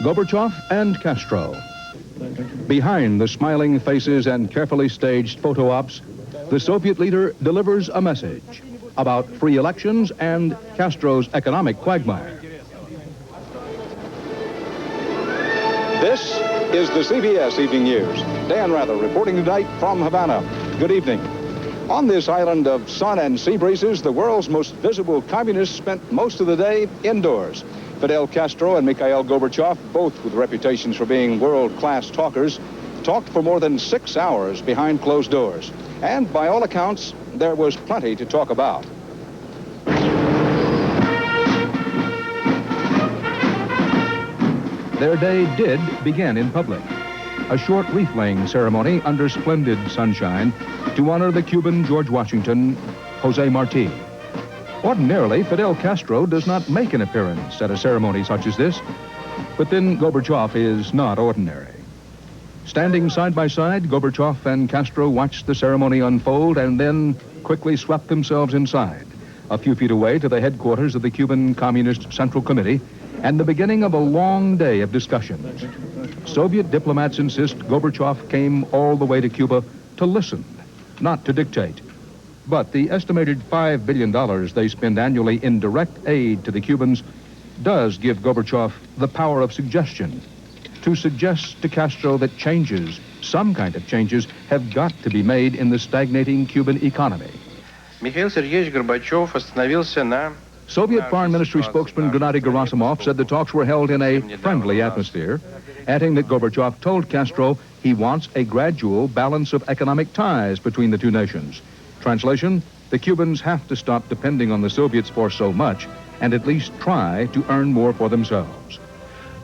Gorbachev and Castro. Behind the smiling faces and carefully staged photo ops, the Soviet leader delivers a message about free elections and Castro's economic quagmire. This is the CBS Evening News. Dan Rather reporting tonight from Havana. Good evening. On this island of sun and sea breezes, the world's most visible communists spent most of the day indoors. Fidel Castro and Mikhail Gorbachev, both with reputations for being world-class talkers, talked for more than 6 hours behind closed doors. And by all accounts, there was plenty to talk about. Their day did begin in public. A short wreath-laying ceremony under splendid sunshine to honor the Cuban George Washington, Jose Marti. Ordinarily, Fidel Castro does not make an appearance at a ceremony such as this, but then Gorbachev is not ordinary. Standing side by side, Gorbachev and Castro watched the ceremony unfold and then quickly swept themselves inside, a few feet away to the headquarters of the Cuban Communist Central Committee, and the beginning of a long day of discussions. Soviet diplomats insist Gorbachev came all the way to Cuba to listen, not to dictate. But the estimated $5 billion they spend annually in direct aid to the Cubans does give Gorbachev the power of suggestion, to suggest to Castro that changes, some kind of changes, have got to be made in the stagnating Cuban economy. Mikhail Sergeyevich Gorbachev остановился на... Soviet Foreign Ministry spokesman Gennady Gerasimov said the talks were held in a friendly atmosphere, adding that Gorbachev told Castro he wants a gradual balance of economic ties between the two nations. Translation, the Cubans have to stop depending on the Soviets for so much and at least try to earn more for themselves.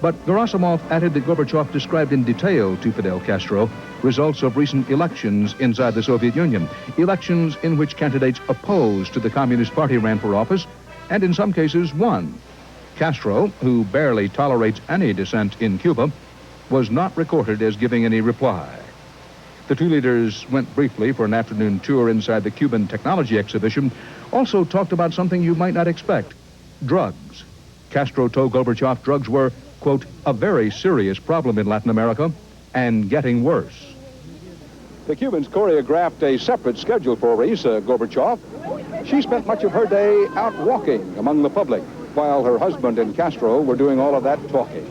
But Gerasimov added that Gorbachev described in detail to Fidel Castro results of recent elections inside the Soviet Union, elections in which candidates opposed to the Communist Party ran for office and in some cases won. Castro, who barely tolerates any dissent in Cuba, was not recorded as giving any reply. The two leaders went briefly for an afternoon tour inside the Cuban Technology Exhibition, also talked about something you might not expect, drugs. Castro told Gorbachev drugs were, quote, a very serious problem in Latin America and getting worse. The Cubans choreographed a separate schedule for Raisa Gorbachev. She spent much of her day out walking among the public, while her husband and Castro were doing all of that talking.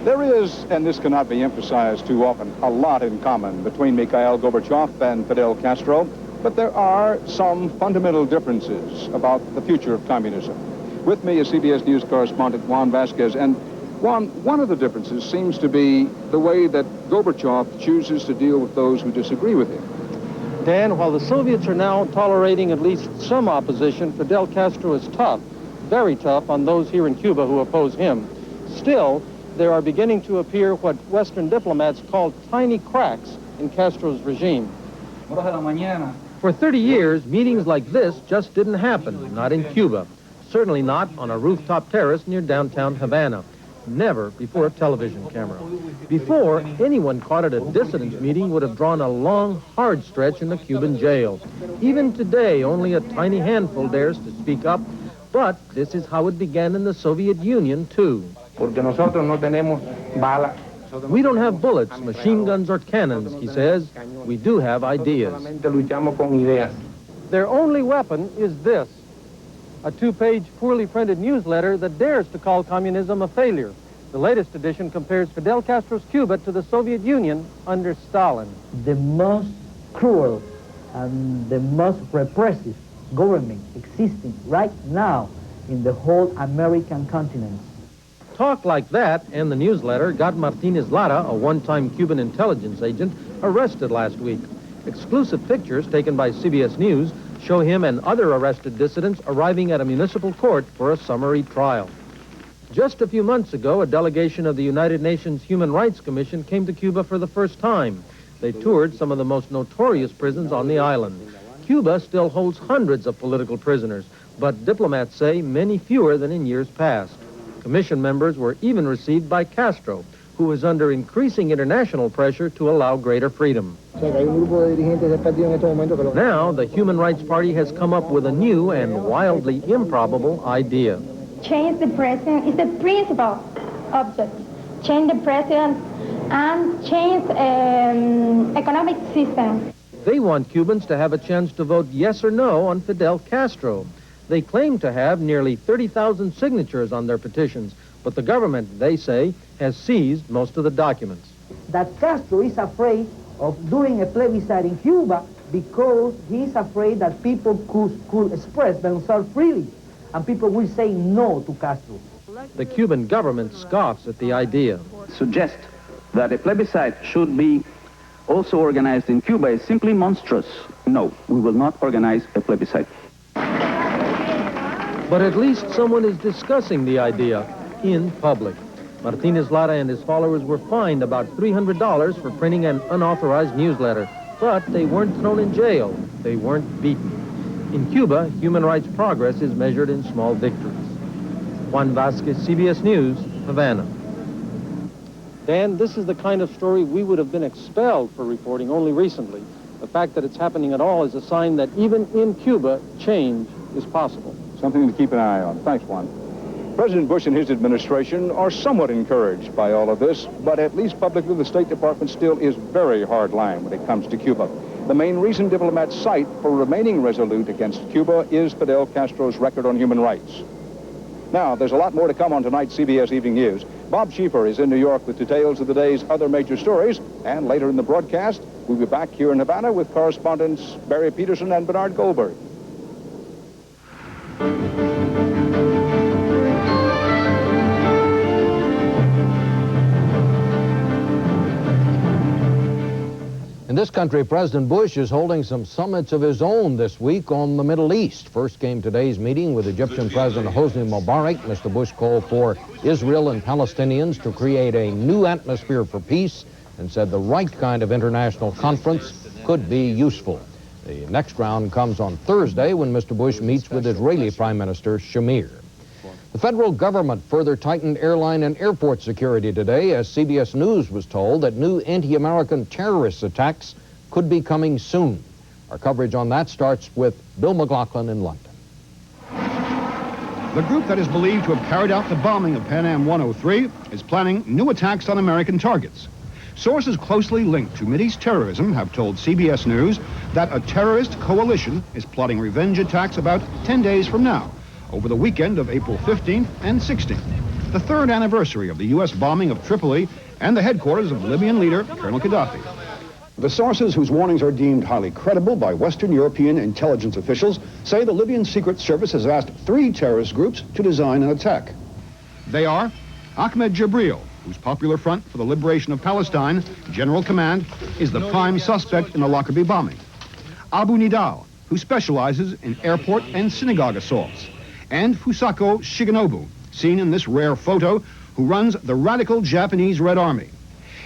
There is, and this cannot be emphasized too often, a lot in common between Mikhail Gorbachev and Fidel Castro, but there are some fundamental differences about the future of communism. With me is CBS News correspondent Juan Vasquez, and Juan, one of the differences seems to be the way that Gorbachev chooses to deal with those who disagree with him. Dan, while the Soviets are now tolerating at least some opposition, Fidel Castro is tough, very tough on those here in Cuba who oppose him. Still, there are beginning to appear what Western diplomats call tiny cracks in Castro's regime. For 30 years, meetings like this just didn't happen, not in Cuba. Certainly not on a rooftop terrace near downtown Havana. Never before a television camera. Before, anyone caught at a dissidents meeting would have drawn a long, hard stretch in the Cuban jail. Even today, only a tiny handful dares to speak up, but this is how it began in the Soviet Union, too. We don't have bullets, machine guns, or cannons, he says. We do have ideas. Their only weapon is this, a two-page, poorly printed newsletter that dares to call communism a failure. The latest edition compares Fidel Castro's Cuba to the Soviet Union under Stalin. The most cruel and the most repressive government existing right now in the whole American continent. Talk like that and the newsletter got Martinez Lara, a one-time Cuban intelligence agent, arrested last week. Exclusive pictures taken by CBS News show him and other arrested dissidents arriving at a municipal court for a summary trial. Just a few months ago, a delegation of the United Nations Human Rights Commission came to Cuba for the first time. They toured some of the most notorious prisons on the island. Cuba still holds hundreds of political prisoners, but diplomats say many fewer than in years past. Commission members were even received by Castro, who is under increasing international pressure to allow greater freedom. Now, the Human Rights Party has come up with a new and wildly improbable idea. Change the president is the principle objects, change the president, and change economic system. They want Cubans to have a chance to vote yes or no on Fidel Castro. They claim to have nearly 30,000 signatures on their petitions, but the government, they say, has seized most of the documents. That Castro is afraid of doing a plebiscite in Cuba because he's afraid that people could express themselves freely, and people will say no to Castro. The Cuban government scoffs at the idea. Suggest that a plebiscite should be also organized in Cuba is simply monstrous. No, we will not organize a plebiscite. But at least someone is discussing the idea in public. Martinez Lara and his followers were fined about $300 for printing an unauthorized newsletter, but they weren't thrown in jail. They weren't beaten. In Cuba, human rights progress is measured in small victories. Juan Vasquez, CBS News, Havana. Dan, this is the kind of story we would have been expelled for reporting only recently. The fact that it's happening at all is a sign that even in Cuba, change is possible. Something to keep an eye on. Thanks, Juan. President Bush and his administration are somewhat encouraged by all of this, but at least publicly the State Department still is very hardline when it comes to Cuba. The main reason diplomats cite for remaining resolute against Cuba is Fidel Castro's record on human rights. Now, there's a lot more to come on tonight's CBS Evening News. Bob Schieffer is in New York with details of the day's other major stories, and later in the broadcast, we'll be back here in Havana with correspondents Barry Peterson and Bernard Goldberg. In this country, President Bush is holding some summits of his own this week on the Middle East. First came today's meeting with Egyptian President Hosni Mubarek. Mr. Bush called for Israel and Palestinians to create a new atmosphere for peace and said the right kind of international conference could be useful. The next round comes on Thursday when Mr. Bush meets with Israeli Prime Minister Shamir. The federal government further tightened airline and airport security today as CBS News was told that new anti-American terrorist attacks could be coming soon. Our coverage on that starts with Bill McLaughlin in London. The group that is believed to have carried out the bombing of Pan Am 103 is planning new attacks on American targets. Sources closely linked to Mideast terrorism have told CBS News that a terrorist coalition is plotting revenge attacks about 10 days from now, over the weekend of April 15th and 16th, the third anniversary of the U.S. bombing of Tripoli and the headquarters of Libyan leader Colonel Gaddafi. The sources whose warnings are deemed highly credible by Western European intelligence officials say the Libyan Secret Service has asked 3 terrorist groups to design an attack. They are Ahmed Jibril, whose Popular Front for the Liberation of Palestine General Command is the prime suspect in the Lockerbie bombing, Abu Nidal, who specializes in airport and synagogue assaults, and Fusako Shigenobu, seen in this rare photo, who runs the radical Japanese Red Army.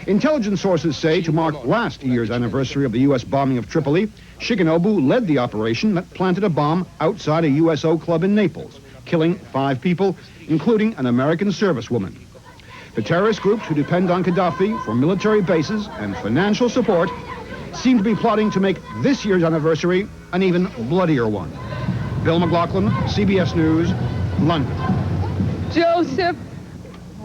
Intelligence sources say to mark last year's anniversary of the U.S. bombing of Tripoli, Shigenobu led the operation that planted a bomb outside a USO club in Naples, killing 5 people, including an American servicewoman. The terrorist groups who depend on Gaddafi for military bases and financial support seem to be plotting to make this year's anniversary an even bloodier one. Bill McLaughlin, CBS News, London. Joseph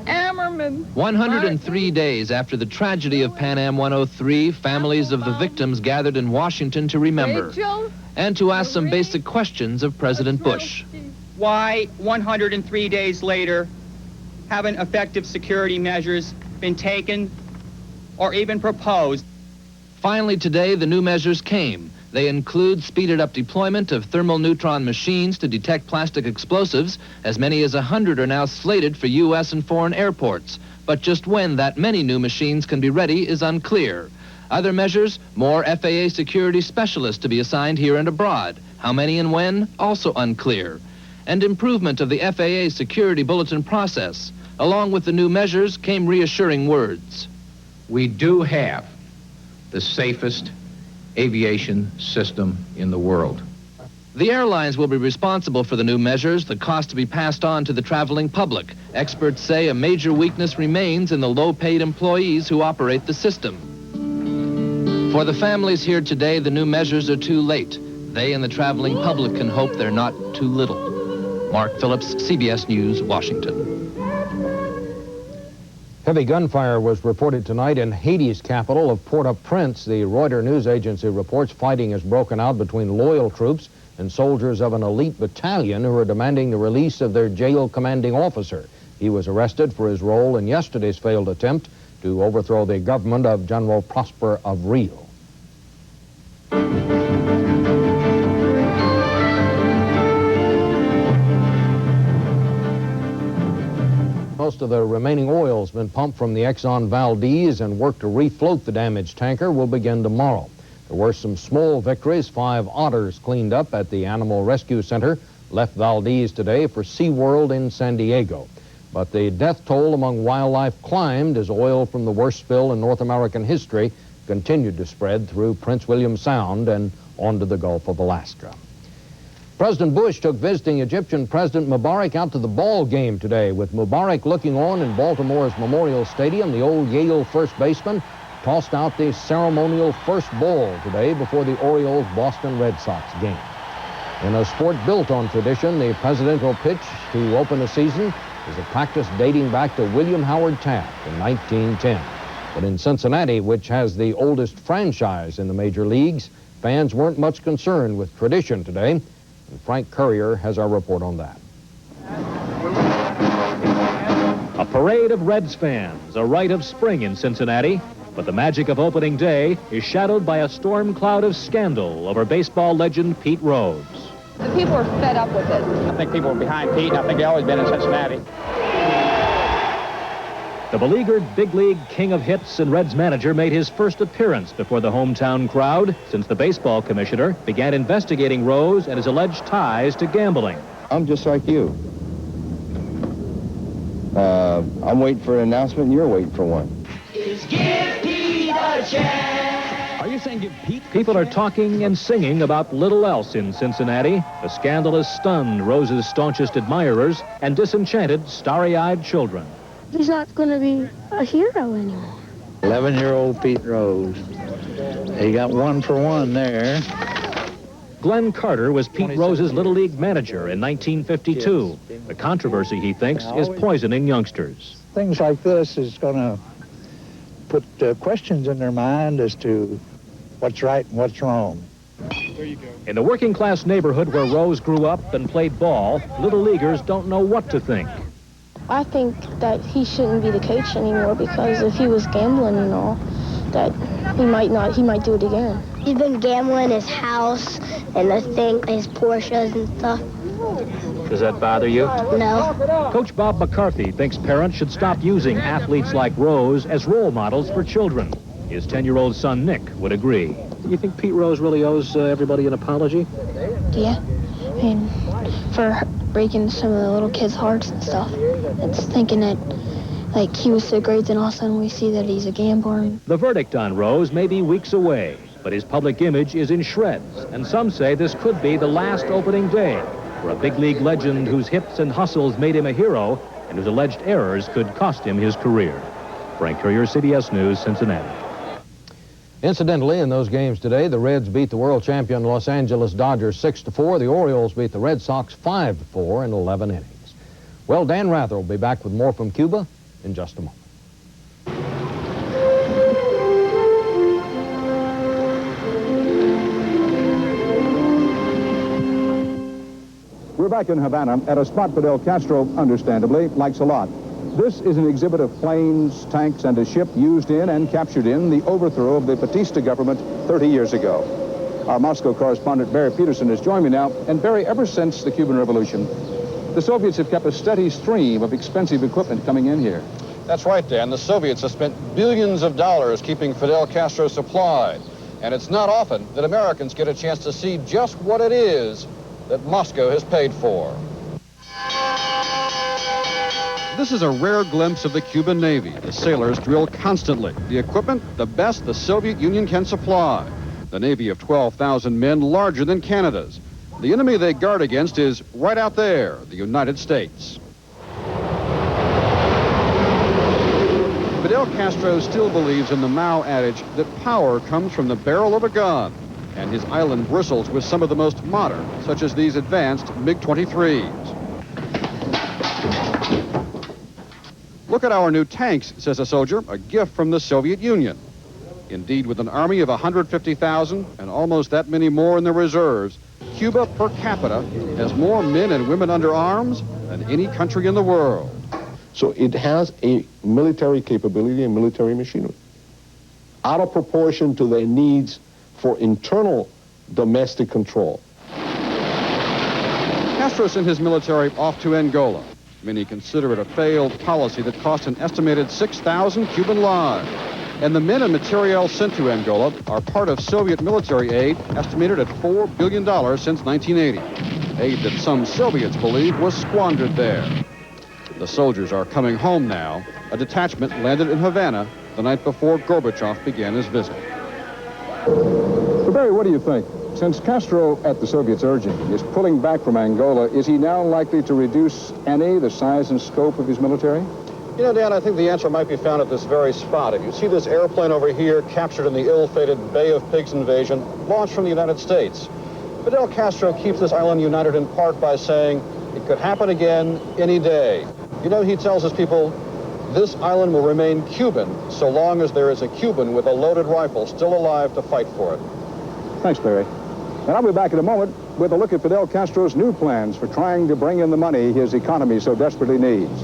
Ammerman. 103 days after the tragedy of Pan Am 103, families of the victims gathered in Washington to remember and to ask some basic questions of President Bush. Why, 103 days later, haven't effective security measures been taken or even proposed? Finally today, the new measures came. They include speeded up deployment of thermal neutron machines to detect plastic explosives. As many as 100 are now slated for U.S. and foreign airports. But just when that many new machines can be ready is unclear. Other measures, more FAA security specialists to be assigned here and abroad. How many and when, also unclear. And improvement of the FAA security bulletin process. Along with the new measures came reassuring words. We do have the safest aviation system in the world. The airlines will be responsible for the new measures, the cost to be passed on to the traveling public. Experts say a major weakness remains in the low-paid employees who operate the system. For the families here today, the new measures are too late. They and the traveling public can hope they're not too little. Mark Phillips, CBS News, Washington. Heavy gunfire was reported tonight in Haiti's capital of Port-au-Prince. The Reuters news agency reports fighting has broken out between loyal troops and soldiers of an elite battalion who are demanding the release of their jail commanding officer. He was arrested for his role in yesterday's failed attempt to overthrow the government of General Prosper Avril. Most of the remaining oil has been pumped from the Exxon Valdez, and work to refloat the damaged tanker will begin tomorrow. There were some small victories. 5 otters cleaned up at the Animal Rescue Center left Valdez today for SeaWorld in San Diego. But the death toll among wildlife climbed as oil from the worst spill in North American history continued to spread through Prince William Sound and onto the Gulf of Alaska. President Bush took visiting Egyptian President Mubarak out to the ball game today, with Mubarak looking on in Baltimore's Memorial Stadium. The old Yale first baseman tossed out the ceremonial first ball today before the Orioles-Boston Red Sox game. In a sport built on tradition, the presidential pitch to open the season is a practice dating back to William Howard Taft in 1910. But in Cincinnati, which has the oldest franchise in the major leagues, fans weren't much concerned with tradition today. And Frank Courier has our report on that. A parade of Reds fans, a rite of spring in Cincinnati. But the magic of opening day is shadowed by a storm cloud of scandal over baseball legend Pete Rose. The people are fed up with it. I think people are behind Pete, and I think they've always been in Cincinnati. The beleaguered big league king of hits and Reds manager made his first appearance before the hometown crowd since the baseball commissioner began investigating Rose and his alleged ties to gambling. I'm just like you. I'm waiting for an announcement, and you're waiting for one. Give Pete a chance. Are you saying give Pete? People are talking and singing about little else in Cincinnati. The scandal has stunned Rose's staunchest admirers and disenchanted starry-eyed children. He's not going to be a hero anymore. 11-year-old Pete Rose. He got 1 for 1 there. Glenn Carter was Pete Rose's Little League manager in 1952. The controversy, he thinks, is poisoning youngsters. Things like this is going to put questions in their mind as to what's right and what's wrong. There you go. In the working-class neighborhood where Rose grew up and played ball, Little Leaguers don't know what to think. I think that he shouldn't be the coach anymore, because if he was gambling and all, that he might do it again. He's been gambling his house and his Porsches and stuff. Does that bother you? No. Coach Bob McCarthy thinks parents should stop using athletes like Rose as role models for children. His 10-year-old son, Nick, would agree. Do you think Pete Rose really owes everybody an apology? Yeah. I mean, for breaking some of the little kids' hearts and stuff. It's thinking that, like, he was so great, then all of a sudden we see that he's a gambler. The verdict on Rose may be weeks away, but his public image is in shreds, and some say this could be the last opening day for a big league legend whose hits and hustles made him a hero and whose alleged errors could cost him his career. Frank Courier, CBS News, Cincinnati. Incidentally, in those games today, the Reds beat the world champion Los Angeles Dodgers 6-4. The Orioles beat the Red Sox 5-4 in 11 innings. Well, Dan Rather will be back with more from Cuba in just a moment. We're back in Havana at a spot Fidel Castro, understandably, likes a lot. This is an exhibit of planes, tanks, and a ship used in and captured in the overthrow of the Batista government 30 years ago. Our Moscow correspondent, Barry Peterson, has joined me now. And Barry, ever since the Cuban Revolution, the Soviets have kept a steady stream of expensive equipment coming in here. That's right, Dan. The Soviets have spent billions of dollars keeping Fidel Castro supplied. And it's not often that Americans get a chance to see just what it is that Moscow has paid for. This is a rare glimpse of the Cuban Navy. The sailors drill constantly. The equipment, the best the Soviet Union can supply. The Navy of 12,000 men, larger than Canada's. The enemy they guard against is right out there, the United States. Fidel Castro still believes in the Mao adage that power comes from the barrel of a gun, and his island bristles with some of the most modern, such as these advanced MiG-23s. Look at our new tanks, says a soldier, a gift from the Soviet Union. Indeed, with an army of 150,000 and almost that many more in the reserves, Cuba per capita has more men and women under arms than any country in the world. So it has a military capability and military machinery, out of proportion to their needs for internal domestic control. Castro sent his military off to Angola. Many consider it a failed policy that cost an estimated 6,000 Cuban lives. And the men and materiel sent to Angola are part of Soviet military aid estimated at $4 billion since 1980. Aid that some Soviets believe was squandered there. The soldiers are coming home now. A detachment landed in Havana the night before Gorbachev began his visit. So Barry, what do you think? Since Castro, at the Soviets' urging, is pulling back from Angola, is he now likely to reduce the size and scope of his military? You know, Dan, I think the answer might be found at this very spot. If you see this airplane over here captured in the ill-fated Bay of Pigs invasion, launched from the United States, Fidel Castro keeps this island united in part by saying it could happen again any day. You know, he tells his people, this island will remain Cuban so long as there is a Cuban with a loaded rifle still alive to fight for it. Thanks, Barry. And I'll be back in a moment with a look at Fidel Castro's new plans for trying to bring in the money his economy so desperately needs.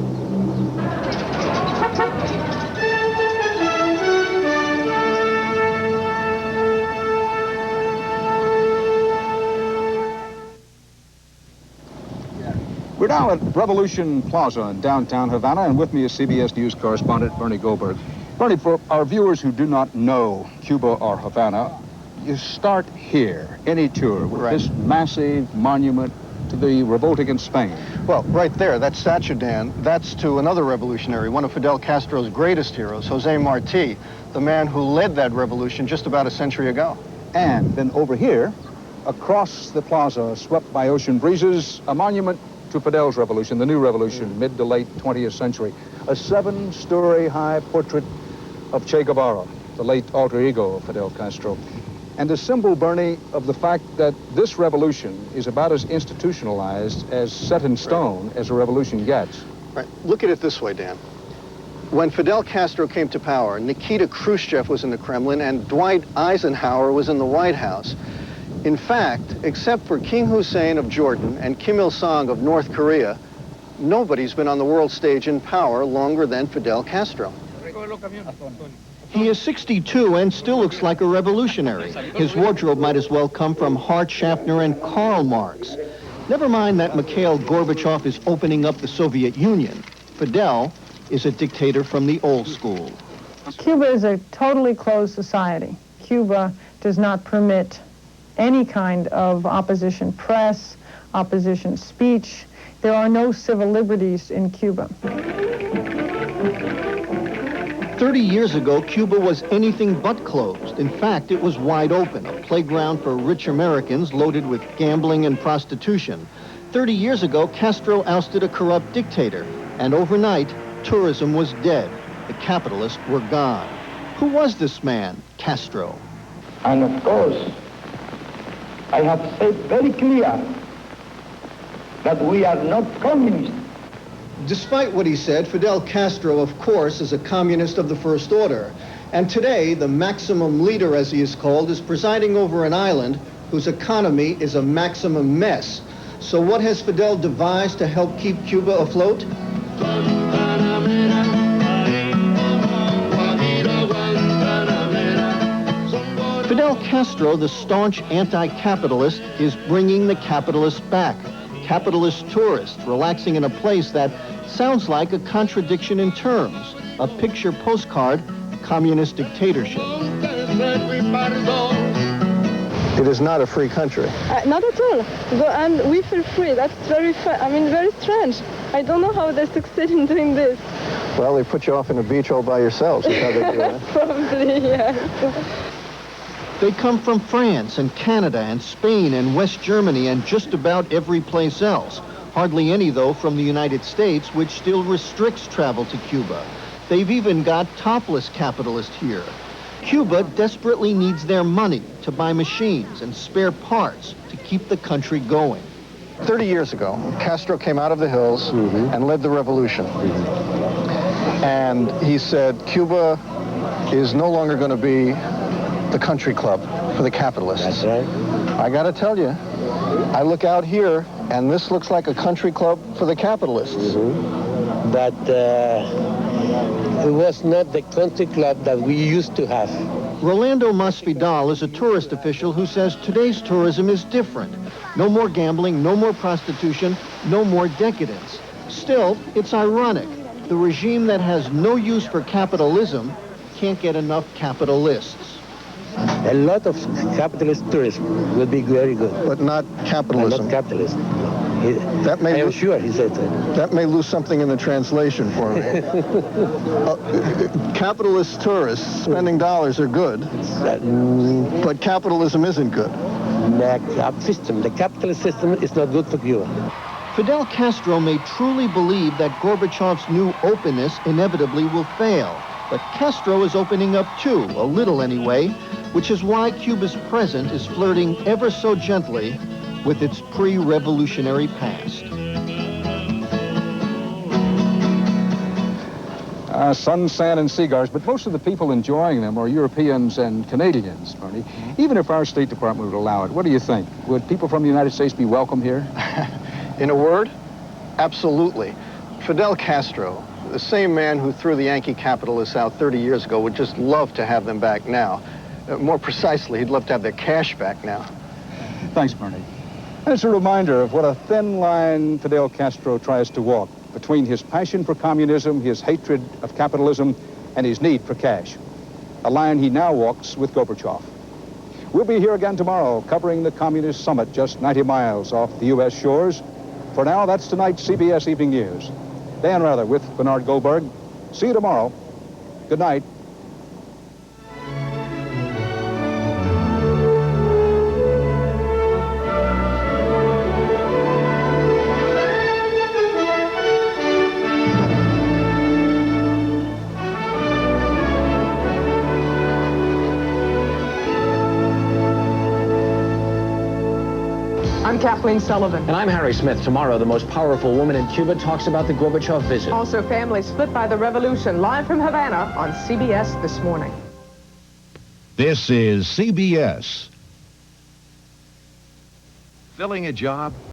We're now at Revolution Plaza in downtown Havana, and with me is CBS News correspondent Bernie Goldberg. Bernie, for our viewers who do not know Cuba or Havana, you start here, any tour, with this massive monument to the revolt against Spain. Well, right there, that statue, Dan, that's to another revolutionary, one of Fidel Castro's greatest heroes, Jose Marti, the man who led that revolution just about a century ago. And then over here, across the plaza, swept by ocean breezes, a monument to Fidel's revolution, the new revolution, mid to late 20th century. A 7-story high portrait of Che Guevara, the late alter ego of Fidel Castro. And a symbol, Bernie, of the fact that this revolution is about as institutionalized, as set in stone as a revolution gets. Right. Look at it this way, Dan. When Fidel Castro came to power, Nikita Khrushchev was in the Kremlin and Dwight Eisenhower was in the White House. In fact, except for King Hussein of Jordan and Kim Il-sung of North Korea, nobody's been on the world stage in power longer than Fidel Castro. He is 62 and still looks like a revolutionary. His wardrobe might as well come from Hart Schaffner and Karl Marx. Never mind that Mikhail Gorbachev is opening up the Soviet Union. Fidel is a dictator from the old school. Cuba is a totally closed society. Cuba does not permit any kind of opposition press, opposition speech. There are no civil liberties in Cuba. 30 years ago, Cuba was anything but closed. In fact, it was wide open, a playground for rich Americans loaded with gambling and prostitution. 30 years ago, Castro ousted a corrupt dictator, and overnight, tourism was dead. The capitalists were gone. Who was this man, Castro? And of course, I have said very clear that we are not communists. Despite what he said, Fidel Castro, of course, is a communist of the first order. And today, the maximum leader, as he is called, is presiding over an island whose economy is a maximum mess. So what has Fidel devised to help keep Cuba afloat? Fidel Castro, the staunch anti-capitalist, is bringing the capitalists back. Capitalist tourists relaxing in a place that sounds like a contradiction in terms. A picture postcard, communist dictatorship. It is not a free country. Not at all. And we feel free. That's very strange. I don't know how they succeed in doing this. Well, they put you off in a beach all by yourselves. Is how they do it. Probably, yes. They come from France and Canada and Spain and West Germany and just about every place else. Hardly any, though, from the United States, which still restricts travel to Cuba. They've even got topless capitalists here. Cuba desperately needs their money to buy machines and spare parts to keep the country going. 30 years ago, Castro came out of the hills and led the revolution. And he said, Cuba is no longer going to be the country club for the capitalists. That's right. I got to tell you, I look out here, and this looks like a country club for the capitalists. Mm-hmm. But it was not the country club that we used to have. Rolando Masvidal is a tourist official who says today's tourism is different. No more gambling, no more prostitution, no more decadence. Still, it's ironic. The regime that has no use for capitalism can't get enough capitalists. A lot of capitalist tourism would be very good. But not capitalism. Not capitalism. I am sure he said that. That may lose something in the translation for me. Capitalist tourists spending dollars are good, but capitalism isn't good. The capitalist system is not good for Cuba. Fidel Castro may truly believe that Gorbachev's new openness inevitably will fail. But Castro is opening up too, a little anyway, which is why Cuba's present is flirting ever so gently with its pre-revolutionary past. Sun, sand, and cigars, but most of the people enjoying them are Europeans and Canadians, Bernie. Even if our State Department would allow it, what do you think? Would people from the United States be welcome here? In a word, absolutely. Fidel Castro, the same man who threw the Yankee capitalists out 30 years ago, would just love to have them back now. More precisely, he'd love to have their cash back now. Thanks, Bernie. And it's a reminder of what a thin line Fidel Castro tries to walk between his passion for communism, his hatred of capitalism, and his need for cash. A line he now walks with Gorbachev. We'll be here again tomorrow covering the Communist Summit just 90 miles off the U.S. shores. For now, that's tonight's CBS Evening News. Dan Rather with Bernard Goldberg. See you tomorrow. Good night. I'm Kathleen Sullivan. And I'm Harry Smith. Tomorrow, the most powerful woman in Cuba talks about the Gorbachev visit. Also, families split by the revolution, live from Havana on CBS This Morning. This is CBS. Filling a job